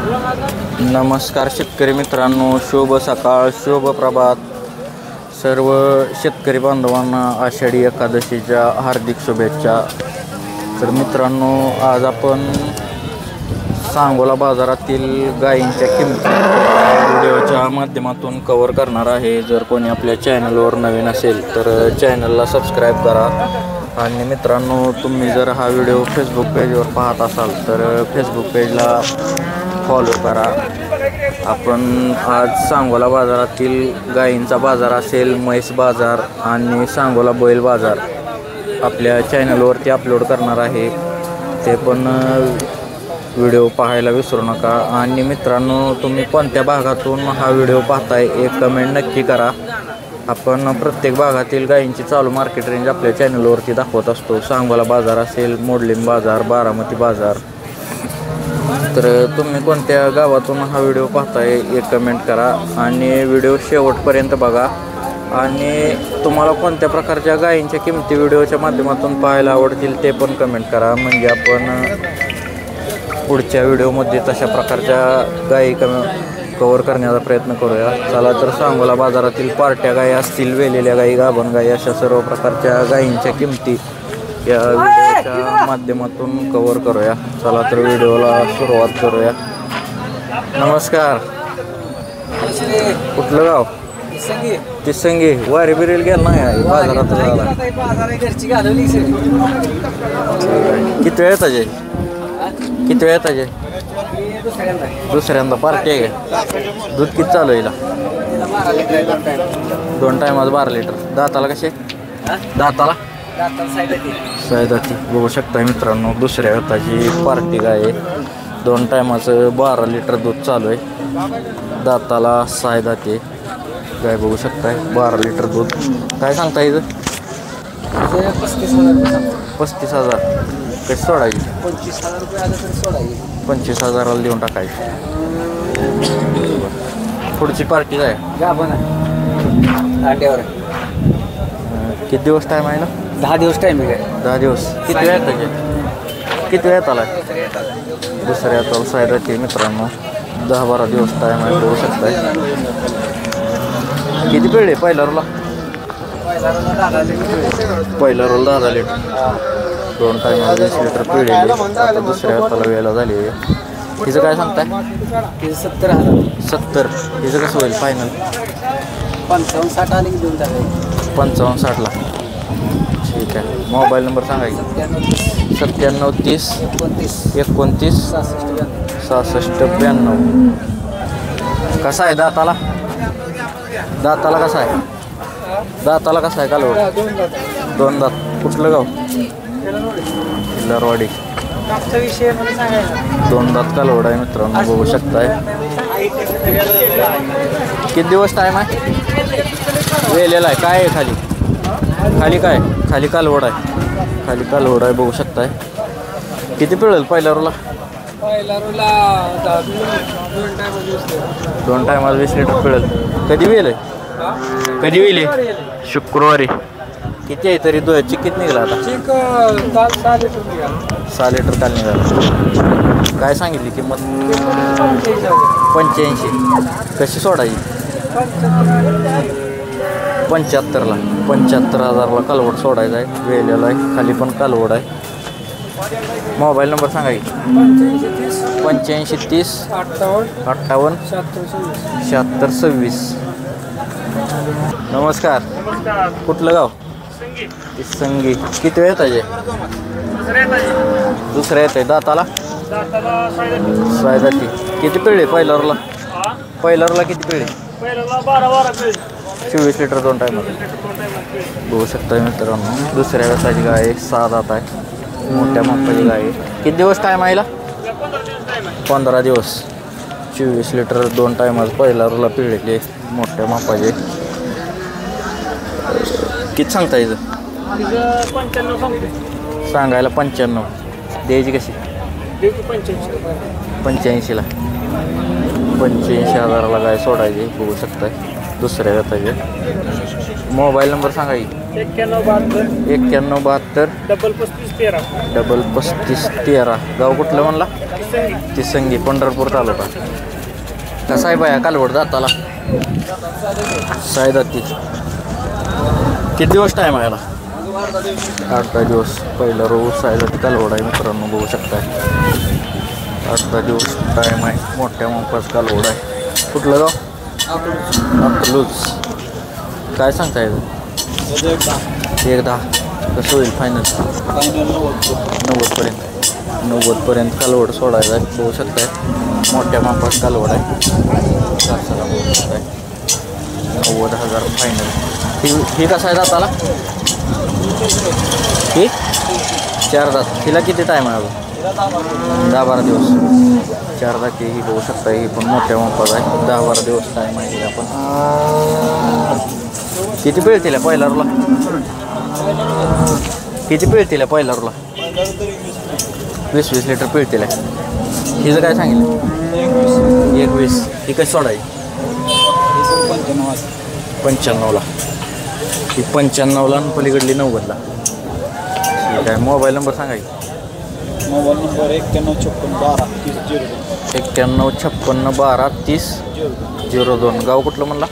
नमस्कार शेतकरी मित्रांनो, शुभ सकाळ, शुभ प्रभात. सर्व शेतकरी बांधवांना आषाढी एकादशीच्या हार्दिक शुभेच्छा. तर मित्रांनो, आज आपण सांगोला बाजारातील गायींच्या किमती व्हिडिओच्या माध्यमातून कव्हर करणार आहे. जर कोणी आपल्या चॅनलवर नवीन असेल तर चॅनलला सबस्क्राईब करा. आणि मित्रांनो, तुम्ही जर हा व्हिडिओ फेसबुक पेजवर पाहत असाल तर फेसबुक पेजला फॉलो करा. आपण आज सांगोला बाजारातील गायींचा बाजार असेल, म्हैस बाजार आणि सांगोला बैल बाजार आपल्या चॅनलवरती अपलोड करणार आहे. ते पण व्हिडिओ पाहायला विसरू नका. आणि मित्रांनो, तुम्ही कोणत्या भागातून हा व्हिडिओ पाहताय एक कमेंट नक्की करा. आपण प्रत्येक भागातील गायींची चालू मार्केट रेंज आपल्या चॅनलवरती दाखवत असतो. सांगोला बाजार असेल, मोडलीम बाजार, बारामती बाजार. तर तुम्ही कोणत्या गावातून हा व्हिडिओ पाहताय एक कमेंट करा आणि व्हिडिओ शेवटपर्यंत बघा. आणि तुम्हाला कोणत्या प्रकारच्या गायींच्या किमती व्हिडिओच्या माध्यमातून पाहायला आवडतील ते पण कमेंट करा. म्हणजे आपण पुढच्या व्हिडिओमध्ये तशा प्रकारच्या गायी कव्हर करण्याचा प्रयत्न करूया. चला तर सांगोला बाजारातील पार्ट्या गायी असतील, वेलेल्या गायी, गाभण गायी, अशा सर्व प्रकारच्या गायींच्या किमती या व्हिडिओच्या माध्यमातून कव्हर करूया. चला तर व्हिडिओला सुरुवात करूया. नमस्कार. कुठलं गाव? तिसंगी. वारी बिरेल गेला नाही बाजारात झाला. किती वेळ येताचे? किती वेळ येताचे? दुसऱ्यांदा पार्टी आहे का? दूध किती चालू आहे? 2 टायमाचं 12 लिटर. दाताला कसे? दाताला सायदाती. बघू शकता मित्रांनो, दुसऱ्या वेताची पार्टी गाय आहे. 2 टायमाचं 12 लिटर दूध चालू आहे. दाताला सायदाती गाय बघू शकताय. 12 लिटर दूध. काय सांगता इथं? 35,000. कशी सोडायची? 25,000 रुपये आलं तर सोडायची. 25,000ला देऊन टाकायची. पुढची पार्टी काय? गाभण अंड्यावर. किती दिवस टाईम आहे ना? 10 दिवस टाईम आहे. 10 दिवस. किती वेळ त्याचे? किती वेळात आला? दुसऱ्या आता सायदाची मित्रांनो. 10-12 दिवस टाईम आहे. बघू शकताय. किती पिळे पहिला रोला? पहिला रोल 10 लिटर. 2 टायमाला 20 लिटर पिळेली. आता दुसऱ्या हाताला वेळेला झाली. हिचं काय सांगताय? 70,000. 70. हिचं कसं होईल फायनल? 55-60 आले की देऊन टाकायचं. 55-60ला. ठीक आहे. मोबाईल नंबर सांगायचा? 97 30 29 66 92. कसा आहे दाताला? दाताला कसा आहे? दाताला कसा आहे कालवड? 2 दात. कुठलं गाव? किल्लारवाडी. 2 दात कालवड आहे मित्रांनो. बघू शकताय. किती दिवस टाईम आहे? वेलेला आहे. काय आहे खाली? खाली काय? खाली कालवड आहे. खाली कालवड आहे. बघू शकताय. किती पिळेल पहिल्या रोला? 2 टायमाला 20 लिटर पिळेल. कधी वेल? कधी वेल? शुक्रवारी. किती आहे तरी? चिक किती निघाला आता? 6 लिटर काल निघाला. काय सांगितली किंमत? 85. कशी सोडायची? 75ला. 75,000ला कालवड सोडायचा आहे. वेलेला आहे. खाली पण कालवड आहे. मोबाईल नंबर सांगायची? 85 30 58 76 26. नमस्कार. कुठलं गाव? संगी. किती वेळ येताचे? दुसऱ्या येत आहे. दाताला सायदाती. किती पिळे पहिल्यावरला? पहिल्यावरला किती पिळे? 24 लिटर 2 टायमाला. बघू शकता मित्रांनो, दुसऱ्या वेताची गाय 6 दात आहे. मोठ्या मापाची गाय आहे. किती दिवस टाईम आहे? 15 दिवस. 24 लिटर 2 टायमाला पहिल्यावरला पिळेली मोठ्या मापाचे. किती सांगता येतं? 95 सांगायला 95. द्यायची कशी? 85ला. 85,000ला गाय सोडायची. बघू शकताय. दुसऱ्या वेताचे. मोबाईल नंबर सांगायची? 9172 डबल 3513. गाव कुठलं म्हणला? तिसंगी, पंढरपूर तालुका. कसा आहे बाया कालवड दाताला? सायदाती. किती दिवस टाईम आहे याला? 8-10 दिवस. पहिला रोज सायदाती कालवड आहे मित्रांनो, बघू शकताय. 8-10 दिवस टाईम आहे. मोठ्या मापाच कालवड आहे. कुठलं गाव? अकलूज. काय सांगता येतं? 1-10. कसं होईल फायनल? 90पर्यंत कालवड सोडायचं आहे. बघू शकताय मोठ्या मापात कालवड आहे. तासाला बघू शकताय 90,000 फायनल. ही कसं आहे दाताला? ही 4 दात. हिला किती टाईम आहे अजून? 10-12 दिवस. 4 दात ही बघू शकता. ही पण मोठ्या मापात आहे. 10-12 दिवस टाईम आहे आपण. किती पिळतील पहिला रुला? किती पिळतील पहिला रुला? 20-20 लिटर पिळतील. हिचं काय सांगितलं? 21. ही कशी सोडायची? 95ला. ही 95ला आणि पलीकडली 90ला. ठीक आहे. मोबाईल नंबर सांगायची? Mobile number 9156123002. गाव कुठलं म्हणला?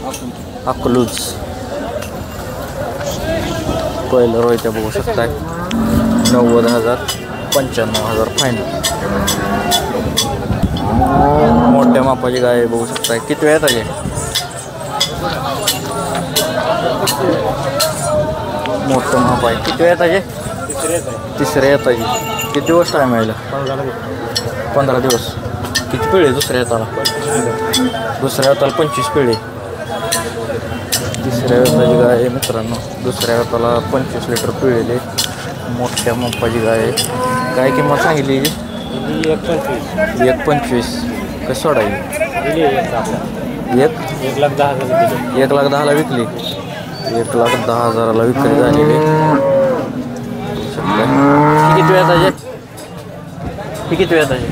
अकलूज. पहिलं रोहित्या बघू शकताय. 90,000 95,000 फायनल. मोठ्या मापाची गाय बघू शकताय. किती वेळ आहे? मोठं माप आहे. किती वेळ आहे? तिसऱ्या येत आहे. किती दिवस टाईम आहे? 15 दिवस. किती पिळे दुसऱ्या हाताला? दुसऱ्या हाताला 25 पिळे. तिसऱ्या हाताची गाय आहे मित्रांनो. दुसऱ्या हाताला 25 लिटर पिळेले. मोठ्या मापाची गाय आहे. काय किंमत सांगितली? 1.25. कसं सोडायची? 1,10,000ला विकली. 1,10,000ला विक्री झालेली. किती वेळ आहे? ही किती वेळ आहे?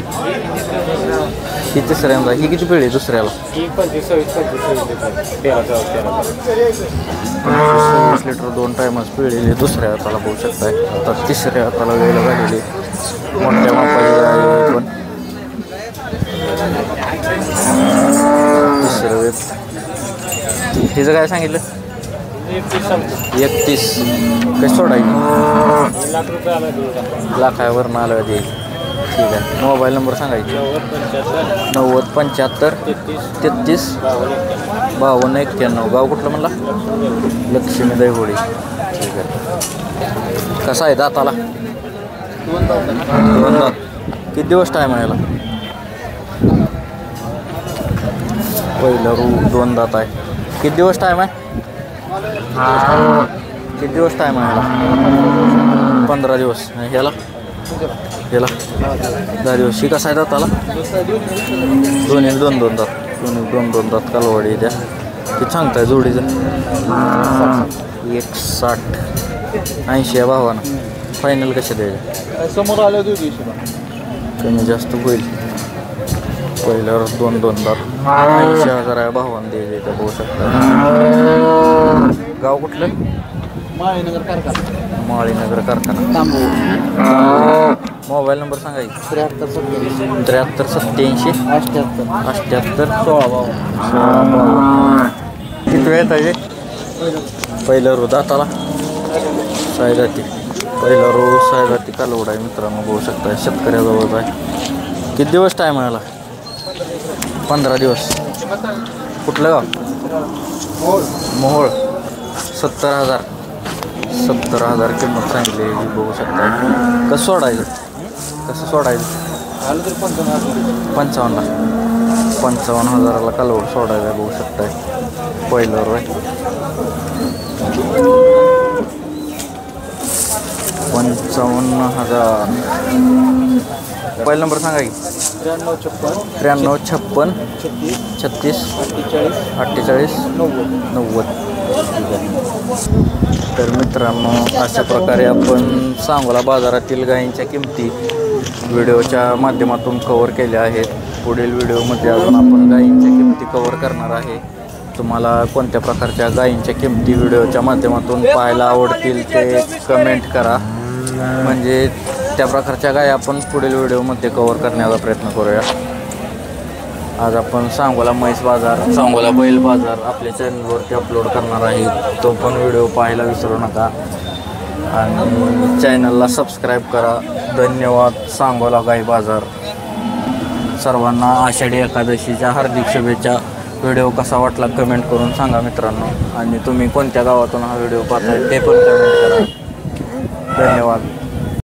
ही तिसऱ्यांदा. ही किती पिढी दुसऱ्याला? 26 लिटर 2 टायमाच पिळलेली दुसऱ्या हाताला बघू शकताय. आता तिसऱ्या हाताला वेळ झालेली. मोठ्या मापाची गाय पण. तिसरं वेळ. हिचं काय सांगितलं? 31. कसं सोडायची? लाखावरनं आलं देईल. ठीक आहे. मोबाईल नंबर सांगायची? 9075335291. गाव कुठलं म्हणला? लक्ष्मी दैवडी. ठीक आहे. कसा आहे दाताला? 2 दात. किती दिवस टाईम आहे याला? पहिलं 2 दात आहे. किती दिवस टाईम आहे? किती दिवस टाईम आहे याला? 15 दिवस. ह्याला 10 दिवस. ही कसा आहे दाताला? दोन्ही 2 दात. दोन्ही 2 दात कालवडी द्या. किती सांगताय जोडीचं? 160. 80 या भावानं. फायनल कसे द्यायचे? समोर आलं दिवशी कमी जास्त होईल. पहिल्यावर 2 दात. 80,000 या भावानं द्यायचे. त्या बघू शकता. गाव कुठलं? माळीनगर कारखाना. माळीनगर कारखाना. मोबाईल नंबर सांगायची? 7387 88 16 किती वेळ आहे? पहिलं रो दाताला सायदाती. पहिला रो सायदाती कालवड आहे मित्रांनो, बघू शकता. शेतकऱ्याजवळ आहे. किती दिवस टाईम आहे याला? 15 दिवस. कुठलं गाव? मोहोळ. 70,000 किंमत सांगितली. बघू शकता. कसं सोडायचं? 55,000ला कालवड सोडायला बघू शकताय. पहिलं रोय 55,000. पहिला नंबर सांगा की? 9356 36 48 90. तर मित्रांनो, अशा प्रकारे आपण सांगोला बाजारातील गायींच्या किमती व्हिडिओच्या माध्यमातून कव्हर केल्या आहेत. पुढील व्हिडिओमध्ये अजून आपण गायींच्या किमती कव्हर करणार आहे. तुम्हाला कोणत्या प्रकारच्या गायींच्या किमती व्हिडिओच्या माध्यमातून पाहायला आवडतील ते कमेंट करा. म्हणजे त्या प्रकारच्या गायी आपण पुढील व्हिडिओमध्ये कव्हर करण्याचा प्रयत्न करूया. आज आपण सांगोला म्हैस बाजार, सांगोला बैल बाजार आपल्या चॅनलवरती अपलोड करणार आहे. तो पण व्हिडिओ पाहायला विसरू नका आणि चॅनलला सबस्क्राईब करा. धन्यवाद. सांगोला गाई बाजार. सर्वांना आषाढी एकादशीच्या हार्दिक शुभेच्छा. व्हिडिओ कसा वाटला कमेंट करून सांगा मित्रांनो. आणि तुम्ही कोणत्या गावातून हा व्हिडिओ पाहताय ते पण कमेंट करा. धन्यवाद.